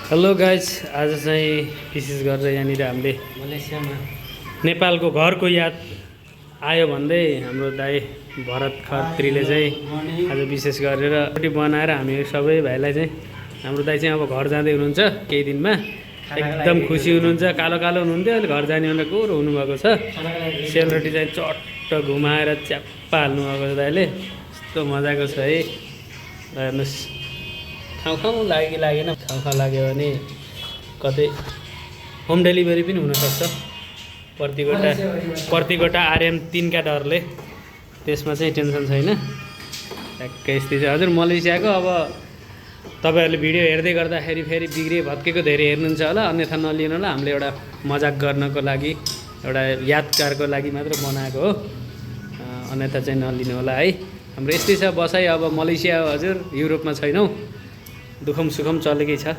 Hello guys, आज चाहिँ विशेष गरेर यहाँनिर हामीले मलेसियामा नेपालको घरको याद आयो भन्दै हाम्रो दाइ भरत खत्रीले चाहिँ आज विशेष गरेर रोटी बनाएर हामी सबै भाइलाई चाहिँ हाम्रो दाइ चाहिँ अब घर जाँदै हुनुहुन्छ केही दिनमा। एकदम खुसी हुनुहुन्छ, कालो कालो हुनुहुन्थ्यो, अहिले घर जाने भनेर गोरो हुनुभएको छ। सेलरोटी चाहिँ चट्ट घुमाएर च्याप्पा हाल्नुभएको छ दाइले। यस्तो मजाको छ है। हेर्नुहोस्, खाउँ लाग्यो कि लागेन। खाउँ लाग्यो भने कतै होम डेलिभरी पनि हुनसक्छ। पर्तिगोटा आरएम 3 का डरले, त्यसमा चाहिँ टेन्सन छैन। ठ्याक्कै यस्तै छ हजुर मलेसियाको। अब तपाईँहरूले भिडियो हेर्दै गर्दाखेरि फेरि बिग्रिए भत्केको धेरै हेर्नुहुन्छ होला, अन्यथा नलिनु होला। हामीले एउटा मजाक गर्नको लागि, एउटा यादगारको लागि मात्र बनाएको हो, अन्यथा चाहिँ नलिनु होला है। हाम्रो यस्तै छ बसाइ। अब मलेसिया हजुर, युरोपमा छैनौँ, दुःखम सुखम चलेकै छ।